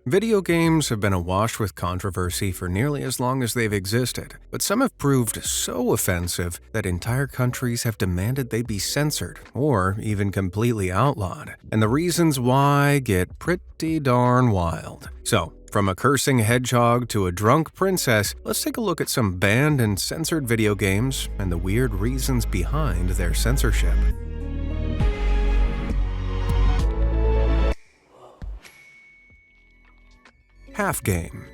Video games have been awash with controversy for nearly as long as they've existed, but some have proved so offensive that entire countries have demanded they be censored or even completely outlawed. And the reasons why get pretty darn wild. So, from a cursing hedgehog to a drunk princess, let's take a look at some banned and censored video games and the weird reasons behind their censorship. Half Game.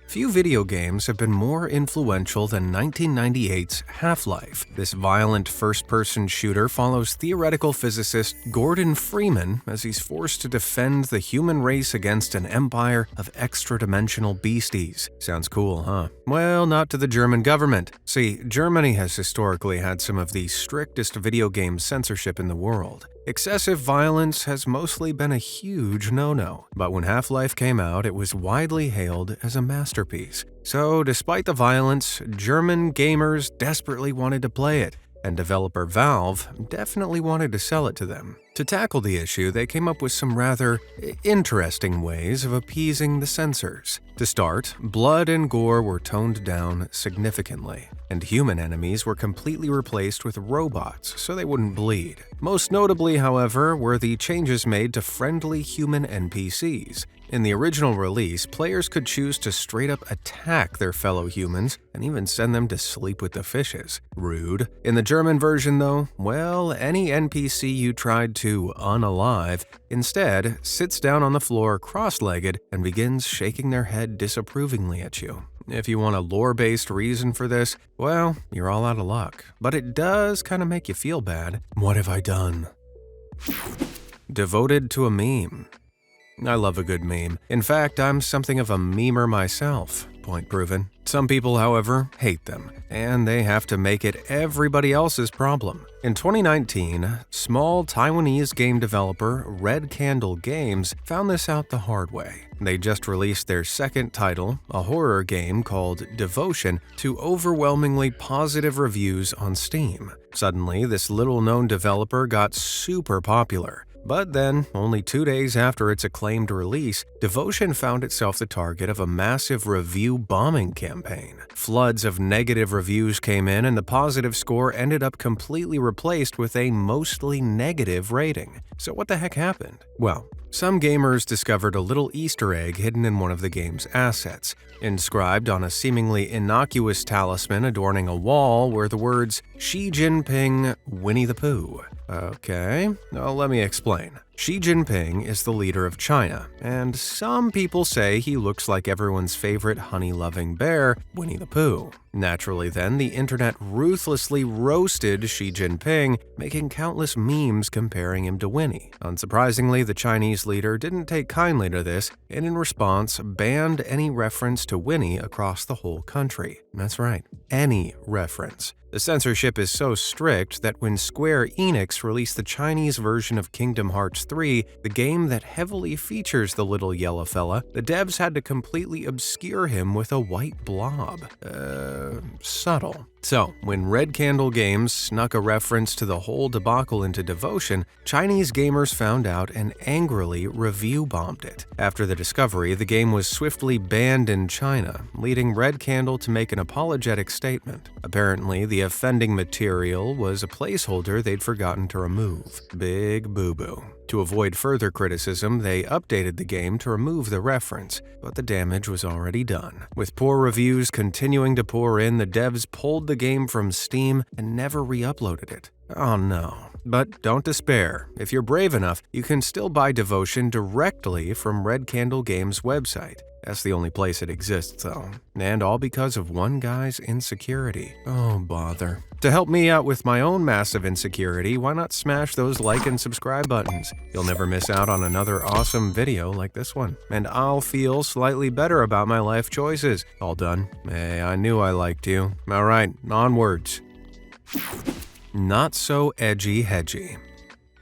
Few video games have been more influential than 1998's Half-Life. This violent first-person shooter follows theoretical physicist Gordon Freeman as he's forced to defend the human race against an empire of extra-dimensional beasties. Sounds cool, huh? Well, not to the German government. See, Germany has historically had some of the strictest video game censorship in the world. Excessive violence has mostly been a huge no-no, but when Half-Life came out, it was widely hailed as a masterpiece. So, despite the violence, German gamers desperately wanted to play it, and developer Valve definitely wanted to sell it to them. To tackle the issue, they came up with some rather interesting ways of appeasing the censors. To start, blood and gore were toned down significantly, and human enemies were completely replaced with robots so they wouldn't bleed. Most notably, however, were the changes made to friendly human NPCs. In the original release, players could choose to straight up attack their fellow humans and even send them to sleep with the fishes. Rude. In the German version, though, well, any NPC you tried to unalive instead sits down on the floor cross-legged and begins shaking their head disapprovingly at you. If you want a lore-based reason for this, well, you're all out of luck. But it does kind of make you feel bad. What have I done? Devoted to a meme. I love a good meme. In fact, I'm something of a memer myself. Point proven. Some people, however, hate them, and they have to make it everybody else's problem. In 2019, small Taiwanese game developer Red Candle Games found this out the hard way. They just released their second title, a horror game called Devotion, to overwhelmingly positive reviews on Steam. Suddenly, this little-known developer got super popular. But then, only 2 days after its acclaimed release, Devotion found itself the target of a massive review bombing campaign. Floods of negative reviews came in, and the positive score ended up completely replaced with a mostly negative rating. So what the heck happened? Well, some gamers discovered a little Easter egg hidden in one of the game's assets. Inscribed on a seemingly innocuous talisman adorning a wall were the words, Xi Jinping, Winnie the Pooh. Okay, well, let me explain. Xi Jinping is the leader of China, and some people say he looks like everyone's favorite honey-loving bear, Winnie the Pooh. Naturally then, the internet ruthlessly roasted Xi Jinping, making countless memes comparing him to Winnie. Unsurprisingly, the Chinese leader didn't take kindly to this, and in response, banned any reference to Winnie across the whole country. That's right, any reference. The censorship is so strict that when Square Enix released the Chinese version of Kingdom Hearts 3, the game that heavily features the little yellow fella, the devs had to completely obscure him with a white blob. Subtle. So, when Red Candle Games snuck a reference to the whole debacle into Devotion, Chinese gamers found out and angrily review-bombed it. After the discovery, the game was swiftly banned in China, leading Red Candle to make an apologetic statement. Apparently, the offending material was a placeholder they'd forgotten to remove. Big boo-boo. To avoid further criticism, they updated the game to remove the reference, but the damage was already done. With poor reviews continuing to pour in, the devs pulled the game from Steam and never re-uploaded it. Oh no. But don't despair. If you're brave enough, you can still buy Devotion directly from Red Candle Games' website. That's the only place it exists, though. And all because of one guy's insecurity. Oh, bother. To help me out with my own massive insecurity, why not smash those like and subscribe buttons? You'll never miss out on another awesome video like this one. And I'll feel slightly better about my life choices. All done. Hey, I knew I liked you. Alright, onwards. Not so edgy-hedgy.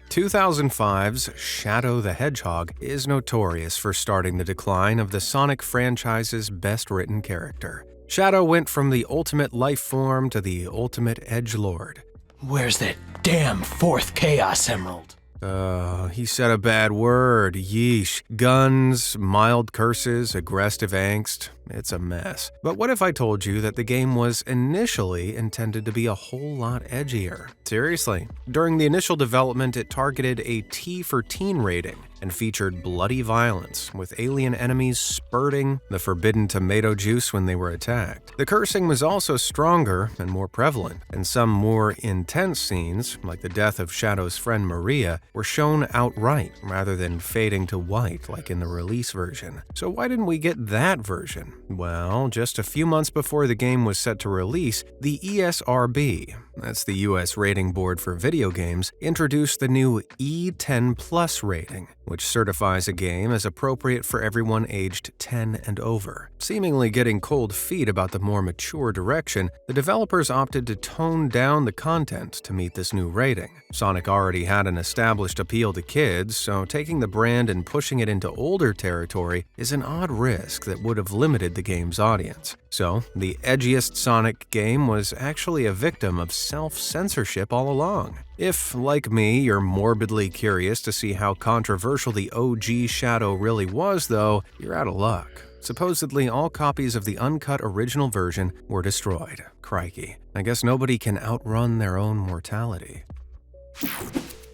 2005's Shadow the Hedgehog is notorious for starting the decline of the Sonic franchise's best-written character. Shadow went from the ultimate life form to the ultimate edgelord. Where's that damn fourth Chaos Emerald? He said a bad word. Yeesh. Guns, mild curses, aggressive angst. It's a mess. But what if I told you that the game was initially intended to be a whole lot edgier? Seriously. During the initial development, it targeted a T for teen rating and featured bloody violence, with alien enemies spurting the forbidden tomato juice when they were attacked. The cursing was also stronger and more prevalent, and some more intense scenes, like the death of Shadow's friend Maria, were shown outright rather than fading to white like in the release version. So why didn't we get that version? Well, just a few months before the game was set to release, the ESRB, that's the US Rating Board for Video Games, introduced the new E10 Plus rating, which certifies a game as appropriate for everyone aged 10 and over. Seemingly getting cold feet about the more mature direction, the developers opted to tone down the content to meet this new rating. Sonic already had an established appeal to kids, so taking the brand and pushing it into older territory is an odd risk that would have limited the game's audience. So, the edgiest Sonic game was actually a victim of self-censorship all along. If, like me, you're morbidly curious to see how controversial the OG Shadow really was, though, you're out of luck. Supposedly, all copies of the uncut original version were destroyed. Crikey. I guess nobody can outrun their own mortality.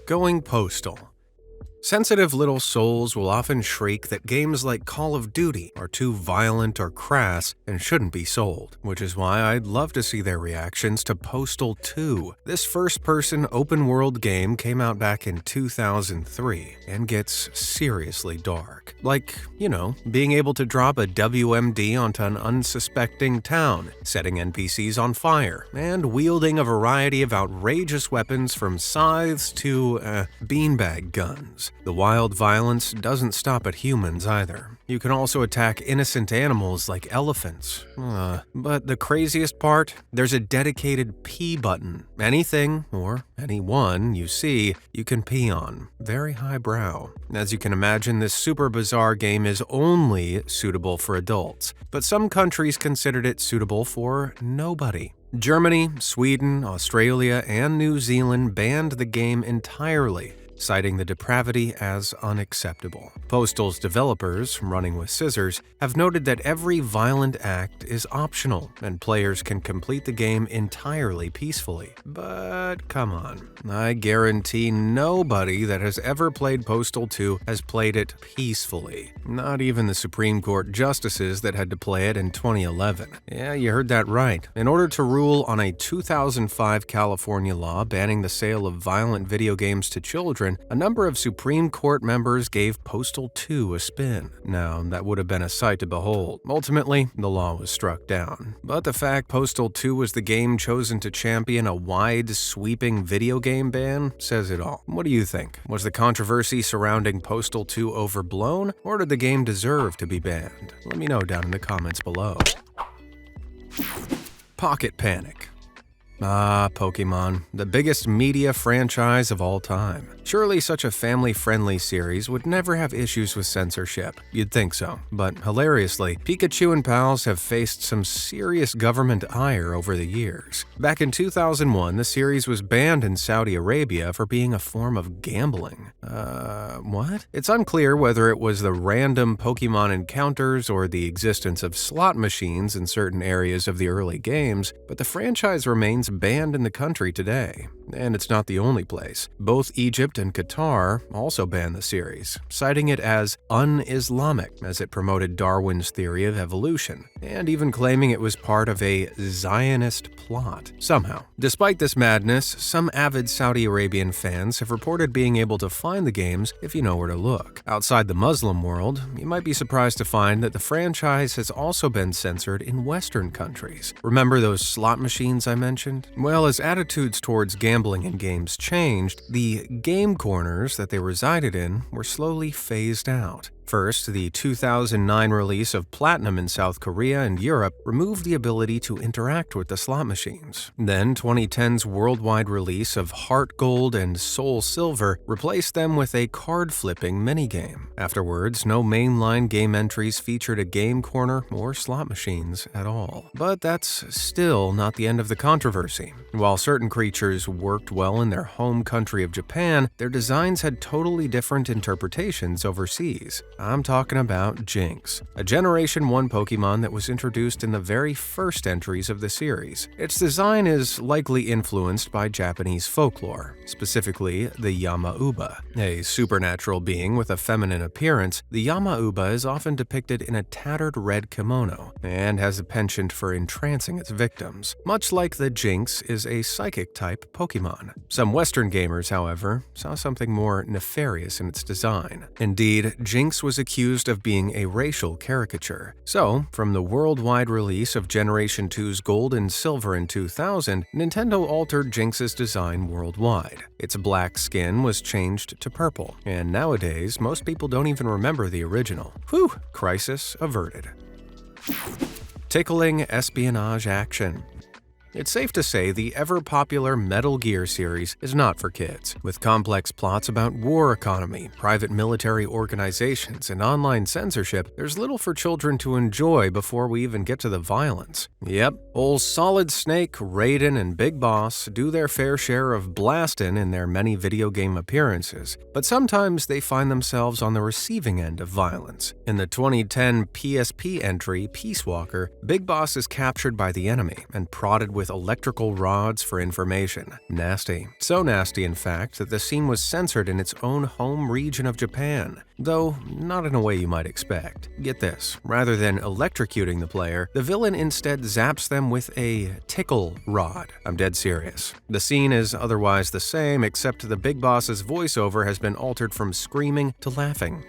Going postal. Sensitive little souls will often shriek that games like Call of Duty are too violent or crass and shouldn't be sold, which is why I'd love to see their reactions to Postal 2. This first-person open-world game came out back in 2003 and gets seriously dark. Like, being able to drop a WMD onto an unsuspecting town, setting NPCs on fire, and wielding a variety of outrageous weapons from scythes to, beanbag guns. The wild violence doesn't stop at humans either. You can also attack innocent animals like elephants. But the craziest part? There's a dedicated pee button. Anything, or anyone you see, you can pee on. Very highbrow. As you can imagine, this super bizarre game is only suitable for adults, but some countries considered it suitable for nobody. Germany, Sweden, Australia, and New Zealand banned the game entirely, citing the depravity as unacceptable. Postal's developers, running with scissors, have noted that every violent act is optional and players can complete the game entirely peacefully. But come on, I guarantee nobody that has ever played Postal 2 has played it peacefully. Not even the Supreme Court justices that had to play it in 2011. Yeah, you heard that right. In order to rule on a 2005 California law banning the sale of violent video games to children, a number of Supreme Court members gave Postal 2 a spin. Now, that would have been a sight to behold. Ultimately, the law was struck down. But the fact Postal 2 was the game chosen to champion a wide, sweeping video game ban says it all. What do you think? Was the controversy surrounding Postal 2 overblown, or did the game deserve to be banned? Let me know down in the comments below. Pocket Panic. Pokemon, the biggest media franchise of all time. Surely such a family-friendly series would never have issues with censorship. You'd think so. But hilariously, Pikachu and pals have faced some serious government ire over the years. Back in 2001, the series was banned in Saudi Arabia for being a form of gambling. What? It's unclear whether it was the random Pokemon encounters or the existence of slot machines in certain areas of the early games, but the franchise remains banned in the country today. And it's not the only place. Both Egypt and Qatar also banned the series, citing it as un-Islamic as it promoted Darwin's theory of evolution, and even claiming it was part of a Zionist plot. Somehow, despite this madness, some avid Saudi Arabian fans have reported being able to find the games if you know where to look. Outside the Muslim world, you might be surprised to find that the franchise has also been censored in Western countries. Remember those slot machines I mentioned? Well, as attitudes towards gambling in games changed, the game corners that they resided in were slowly phased out. First, the 2009 release of Platinum in South Korea and Europe removed the ability to interact with the slot machines. Then, 2010's worldwide release of Heart Gold and Soul Silver replaced them with a card-flipping minigame. Afterwards, no mainline game entries featured a game corner or slot machines at all. But that's still not the end of the controversy. While certain creatures worked well in their home country of Japan, their designs had totally different interpretations overseas. I'm talking about Jinx, a Generation 1 Pokemon that was introduced in the very first entries of the series. Its design is likely influenced by Japanese folklore, specifically the Yamauba. A supernatural being with a feminine appearance, the Yamauba is often depicted in a tattered red kimono and has a penchant for entrancing its victims, much like the Jinx is a psychic-type Pokemon. Some Western gamers, however, saw something more nefarious in its design. Indeed, Jinx was accused of being a racial caricature. So, from the worldwide release of Generation 2's Gold and Silver in 2000, Nintendo altered Jinx's design worldwide. Its black skin was changed to purple, and nowadays, most people don't even remember the original. Whew, crisis averted. Tickling espionage action. It's safe to say the ever-popular Metal Gear series is not for kids. With complex plots about war economy, private military organizations, and online censorship, there's little for children to enjoy before we even get to the violence. Yep, old Solid Snake, Raiden, and Big Boss do their fair share of blastin' in their many video game appearances, but sometimes they find themselves on the receiving end of violence. In the 2010 PSP entry, Peace Walker, Big Boss is captured by the enemy and prodded with electrical rods for information. Nasty. So nasty, in fact, that the scene was censored in its own home region of Japan. Though, not in a way you might expect. Get this, rather than electrocuting the player, the villain instead zaps them with a tickle rod. I'm dead serious. The scene is otherwise the same, except the Big Boss's voiceover has been altered from screaming to laughing.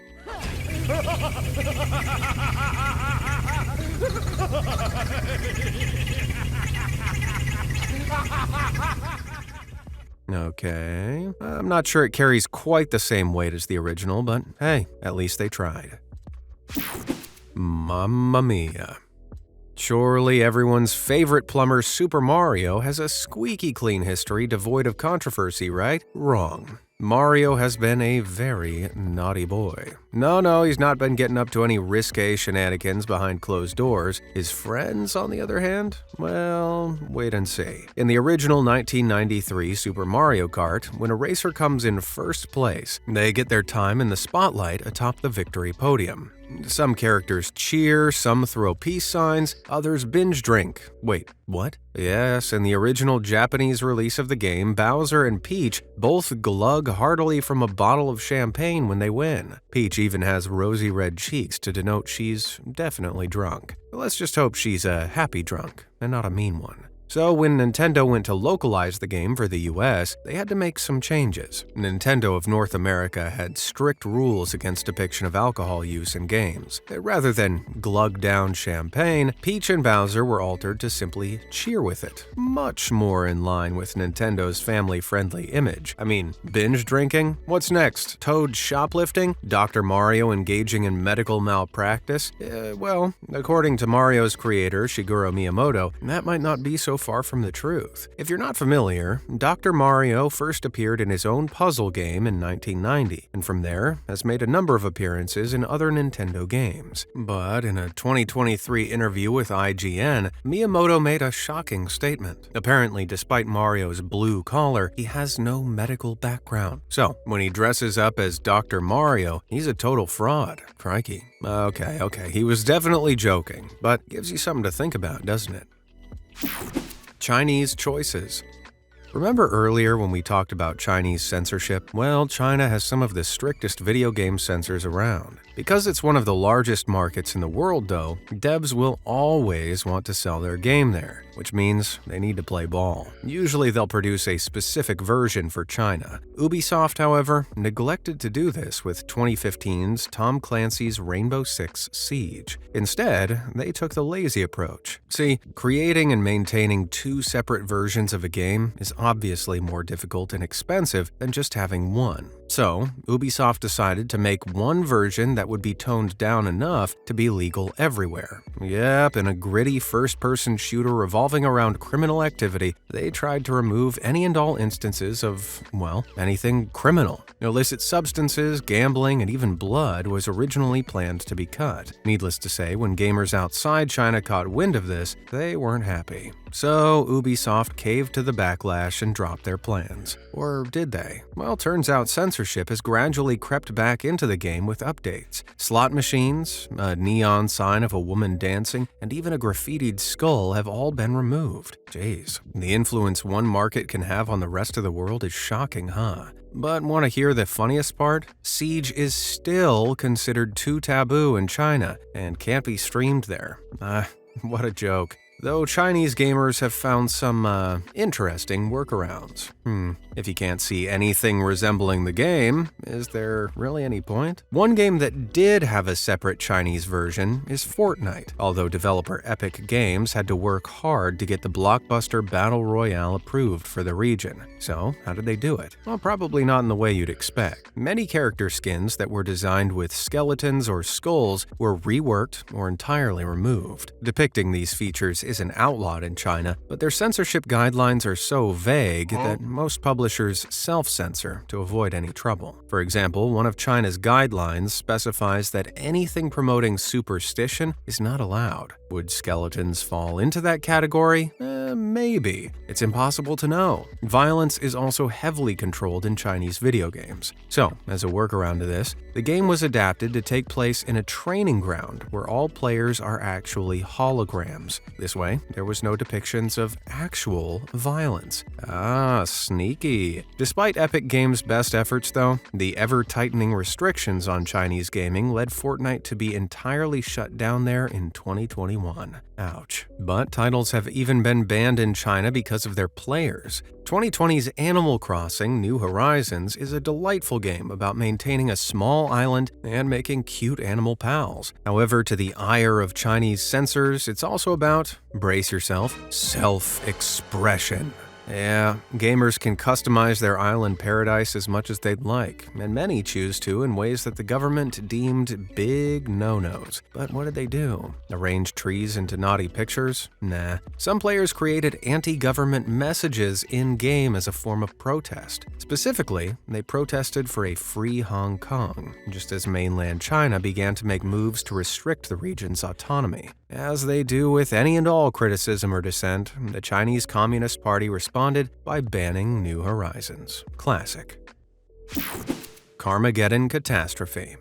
Okay, I'm not sure it carries quite the same weight as the original, but hey, at least they tried. Mamma mia. Surely everyone's favorite plumber Super Mario has a squeaky clean history devoid of controversy, right? Wrong. Mario has been a very naughty boy. No, he's not been getting up to any risque shenanigans behind closed doors. His friends, on the other hand? Well, wait and see. In the original 1993 Super Mario Kart, when a racer comes in first place, they get their time in the spotlight atop the victory podium. Some characters cheer, some throw peace signs, others binge drink. Wait, what? Yes, in the original Japanese release of the game, Bowser and Peach both glug heartily from a bottle of champagne when they win. Peach even has rosy red cheeks to denote she's definitely drunk. Let's just hope she's a happy drunk and not a mean one. So when Nintendo went to localize the game for the US, they had to make some changes. Nintendo of North America had strict rules against depiction of alcohol use in games. Rather than glug down champagne, Peach and Bowser were altered to simply cheer with it. Much more in line with Nintendo's family-friendly image. I mean, binge drinking? What's next? Toad shoplifting? Dr. Mario engaging in medical malpractice? Well, according to Mario's creator, Shigeru Miyamoto, that might not be so far from the truth. If you're not familiar, Dr. Mario first appeared in his own puzzle game in 1990, and from there has made a number of appearances in other Nintendo games. But in a 2023 interview with IGN, Miyamoto made a shocking statement. Apparently, despite Mario's blue collar, he has no medical background. So, when he dresses up as Dr. Mario, he's a total fraud. Crikey. Okay, he was definitely joking, but gives you something to think about, doesn't it? Chinese choices. Remember earlier when we talked about Chinese censorship? Well, China has some of the strictest video game censors around. Because it's one of the largest markets in the world, though, devs will always want to sell their game there, which means they need to play ball. Usually they'll produce a specific version for China. Ubisoft, however, neglected to do this with 2015's Tom Clancy's Rainbow Six Siege. Instead, they took the lazy approach. See, creating and maintaining two separate versions of a game is obviously more difficult and expensive than just having one. So, Ubisoft decided to make one version that that would be toned down enough to be legal everywhere. Yep, in a gritty first-person shooter revolving around criminal activity, they tried to remove any and all instances of, well, anything criminal. Illicit substances, gambling, and even blood was originally planned to be cut. Needless to say, when gamers outside China caught wind of this, they weren't happy. So Ubisoft caved to the backlash and dropped their plans. Or did they? Well, turns out censorship has gradually crept back into the game with updates. Slot machines, a neon sign of a woman dancing, and even a graffitied skull have all been removed. Jeez, the influence one market can have on the rest of the world is shocking, huh? But want to hear the funniest part? Siege is still considered too taboo in China and can't be streamed there. What a joke. Though Chinese gamers have found some, interesting workarounds. If you can't see anything resembling the game, is there really any point? One game that did have a separate Chinese version is Fortnite, although developer Epic Games had to work hard to get the blockbuster Battle Royale approved for the region. So, how did they do it? Well, probably not in the way you'd expect. Many character skins that were designed with skeletons or skulls were reworked or entirely removed. Depicting these features isn't outlawed in China, but their censorship guidelines are so vague that most publishers self-censor to avoid any trouble. For example, one of China's guidelines specifies that anything promoting superstition is not allowed. Would skeletons fall into that category? Maybe. It's impossible to know. Violence is also heavily controlled in Chinese video games. So, as a workaround to this, the game was adapted to take place in a training ground where all players are actually holograms. This way, there was no depictions of actual violence. Sneaky. Despite Epic Games' best efforts, though, the ever-tightening restrictions on Chinese gaming led Fortnite to be entirely shut down there in 2021. Ouch. But titles have even been banned in China because of their players. 2020's Animal Crossing: New Horizons is a delightful game about maintaining a small island and making cute animal pals. However, to the ire of Chinese censors, it's also about, brace yourself, self-expression. Yeah, gamers can customize their island paradise as much as they'd like, and many choose to in ways that the government deemed big no-nos. But what did they do? Arrange trees into naughty pictures? Nah. Some players created anti-government messages in-game as a form of protest. Specifically, they protested for a free Hong Kong, just as mainland China began to make moves to restrict the region's autonomy. As they do with any and all criticism or dissent, the Chinese Communist Party responded by banning New Horizons. Classic. Carmageddon Catastrophe.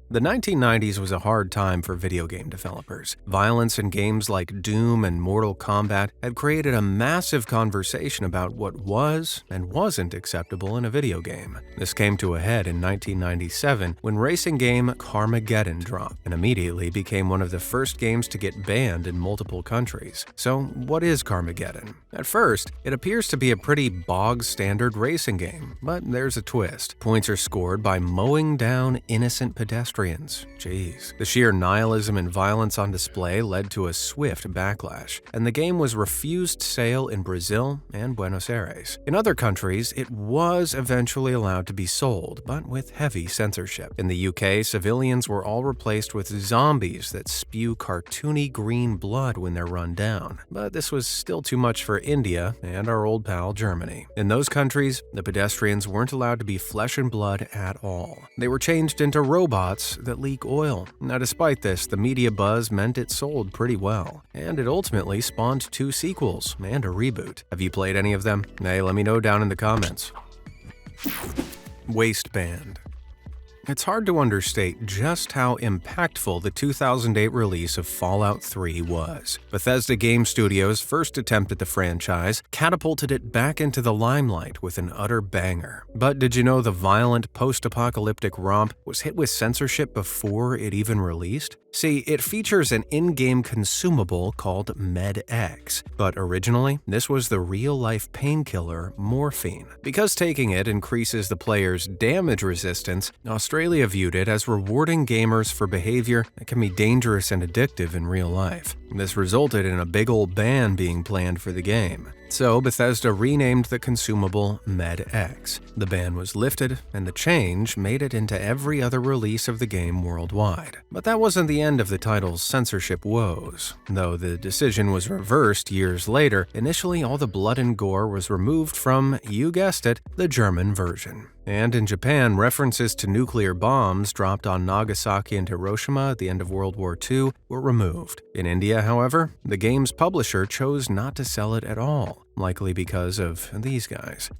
The 1990s was a hard time for video game developers. Violence in games like Doom and Mortal Kombat had created a massive conversation about what was and wasn't acceptable in a video game. This came to a head in 1997 when racing game Carmageddon dropped and immediately became one of the first games to get banned in multiple countries. So, what is Carmageddon? At first, it appears to be a pretty bog-standard racing game, but there's a twist. Points are scored by mowing down innocent pedestrians. Jeez. The sheer nihilism and violence on display led to a swift backlash, and the game was refused sale in Brazil and Buenos Aires. In other countries, it was eventually allowed to be sold, but with heavy censorship. In the UK, civilians were all replaced with zombies that spew cartoony green blood when they're run down. But this was still too much for India and our old pal Germany. In those countries, the pedestrians weren't allowed to be flesh and blood at all. They were changed into robots that leak oil. Now, despite this, the media buzz meant it sold pretty well, and it ultimately spawned 2 sequels and a reboot. Have you played any of them? Hey, let me know down in the comments. Waistband. It's hard to understate just how impactful the 2008 release of Fallout 3 was. Bethesda Game Studios' first attempt at the franchise catapulted it back into the limelight with an utter banger. But did you know the violent post-apocalyptic romp was hit with censorship before it even released? See, it features an in-game consumable called Med-X, but originally, this was the real-life painkiller morphine. Because taking it increases the player's damage resistance, Australia viewed it as rewarding gamers for behavior that can be dangerous and addictive in real life. This resulted in a big old ban being planned for the game. So Bethesda renamed the consumable Med-X. The ban was lifted, and the change made it into every other release of the game worldwide. But that wasn't the end of the title's censorship woes. Though the decision was reversed years later, initially all the blood and gore was removed from, you guessed it, the German version. And in Japan, references to nuclear bombs dropped on Nagasaki and Hiroshima at the end of World War II were removed. In India, however, the game's publisher chose not to sell it at all, likely because of these guys.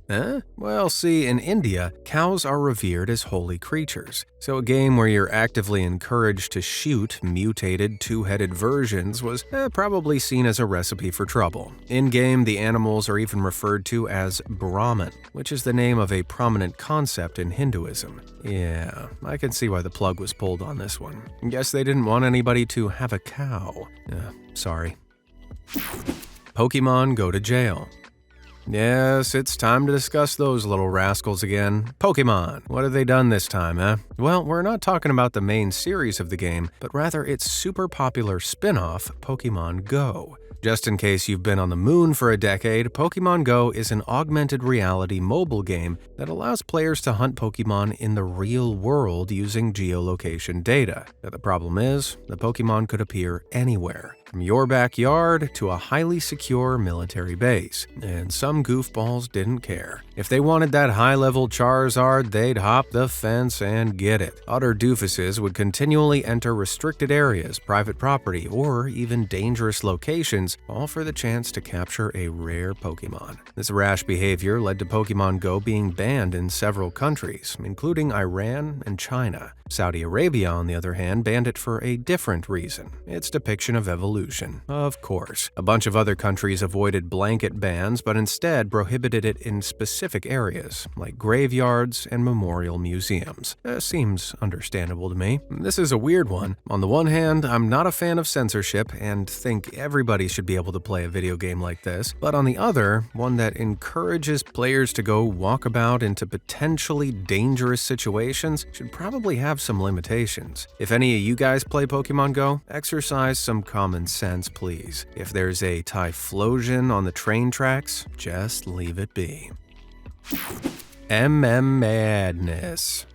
Well, see, in India, cows are revered as holy creatures, so a game where you're actively encouraged to shoot mutated two-headed versions was probably seen as a recipe for trouble. In-game, the animals are even referred to as Brahman, which is the name of a prominent concept in Hinduism. Yeah, I can see why the plug was pulled on this one. Guess they didn't want anybody to have a cow. Sorry. Pokemon go to jail. Yes, it's time to discuss those little rascals again. Pokemon, what have they done this time, eh? Well, we're not talking about the main series of the game, but rather its super popular spin-off, Pokemon Go. Just in case you've been on the moon for a decade, Pokemon Go is an augmented reality mobile game that allows players to hunt Pokemon in the real world using geolocation data. Now, the problem is, the Pokemon could appear anywhere, from your backyard to a highly secure military base, and some goofballs didn't care. If they wanted that high-level Charizard, they'd hop the fence and get it. Utter doofuses would continually enter restricted areas, private property, or even dangerous locations, all for the chance to capture a rare Pokemon. This rash behavior led to Pokemon Go being banned in several countries, including Iran and China. Saudi Arabia, on the other hand, banned it for a different reason: its depiction of evolution. Of course. A bunch of other countries avoided blanket bans, but instead prohibited it in specific areas, like graveyards and memorial museums. Seems understandable to me. This is a weird one. On the one hand, I'm not a fan of censorship and think everybody should be able to play a video game like this, but on the other, one that encourages players to go walk about into potentially dangerous situations should probably have some limitations. If any of you guys play Pokemon Go, exercise some common sense, please. If there's a Typhlosion on the train tracks, just leave it be. Madness.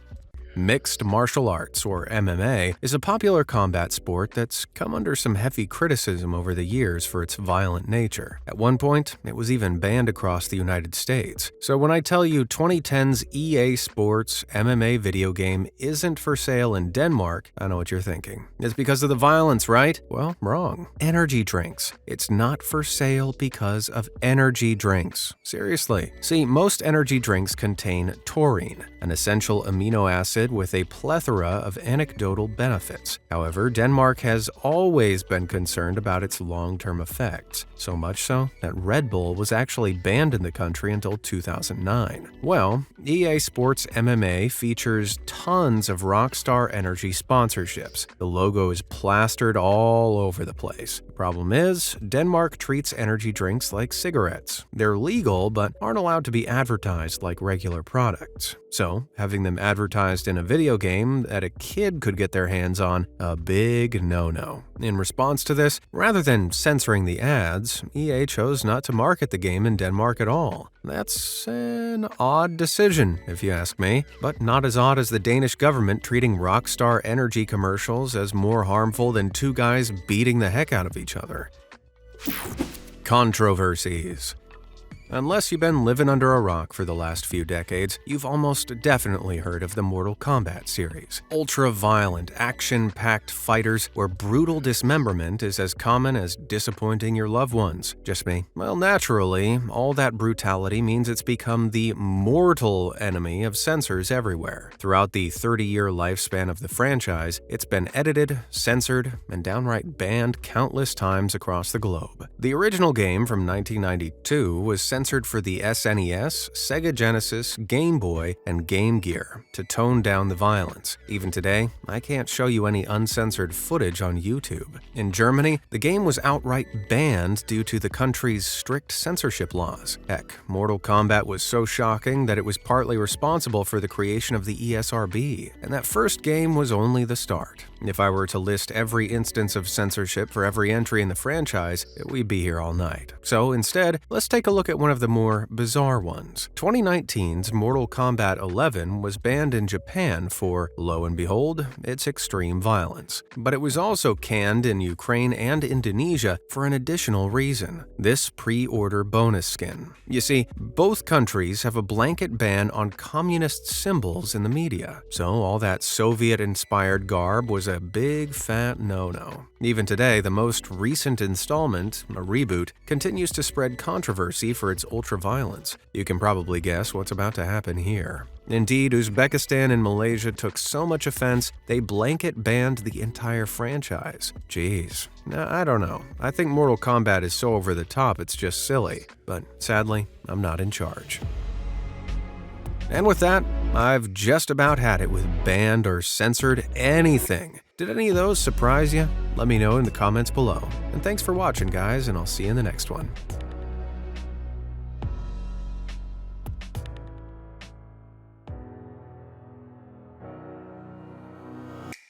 Mixed martial arts, or MMA, is a popular combat sport that's come under some heavy criticism over the years for its violent nature. At one point, it was even banned across the United States. So when I tell you 2010's EA Sports MMA video game isn't for sale in Denmark, I know what you're thinking. It's because of the violence, right? Well, wrong. Energy drinks. It's not for sale because of energy drinks. Seriously. See, most energy drinks contain taurine, an essential amino acid with a plethora of anecdotal benefits. However, Denmark has always been concerned about its long-term effects, so much so that Red Bull was actually banned in the country until 2009. Well, EA Sports MMA features tons of Rockstar Energy sponsorships. The logo is plastered all over the place. The problem is, Denmark treats energy drinks like cigarettes. They're legal, but aren't allowed to be advertised like regular products. So, having them advertised in a video game that a kid could get their hands on, a big no-no. In response to this, rather than censoring the ads, EA chose not to market the game in Denmark at all. That's an odd decision, if you ask me, but not as odd as the Danish government treating Rockstar Energy commercials as more harmful than two guys beating the heck out of each other. Controversies. Unless you've been living under a rock for the last few decades, you've almost definitely heard of the Mortal Kombat series. Ultra-violent, action-packed fighters where brutal dismemberment is as common as disappointing your loved ones. Just me. Well, naturally, all that brutality means it's become the mortal enemy of censors everywhere. Throughout the 30-year lifespan of the franchise, it's been edited, censored, and downright banned countless times across the globe. The original game from 1992 was censored for the SNES, Sega Genesis, Game Boy, and Game Gear to tone down the violence. Even today, I can't show you any uncensored footage on YouTube. In Germany, the game was outright banned due to the country's strict censorship laws. Heck, Mortal Kombat was so shocking that it was partly responsible for the creation of the ESRB, and that first game was only the start. If I were to list every instance of censorship for every entry in the franchise, we'd be here all night. So instead, let's take a look at one of the more bizarre ones. 2019's Mortal Kombat 11 was banned in Japan for, lo and behold, its extreme violence. But it was also canned in Ukraine and Indonesia for an additional reason: this pre-order bonus skin. You see, both countries have a blanket ban on communist symbols in the media, so all that Soviet-inspired garb was a big fat no-no. Even today, the most recent installment, a reboot, continues to spread controversy for its ultra-violence. You can probably guess what's about to happen here. Indeed, Uzbekistan and Malaysia took so much offense, they blanket banned the entire franchise. Jeez. I don't know. I think Mortal Kombat is so over the top it's just silly. But sadly, I'm not in charge. And with that, I've just about had it with banned or censored anything. Did any of those surprise you? Let me know in the comments below. And thanks for watching, guys, and I'll see you in the next one.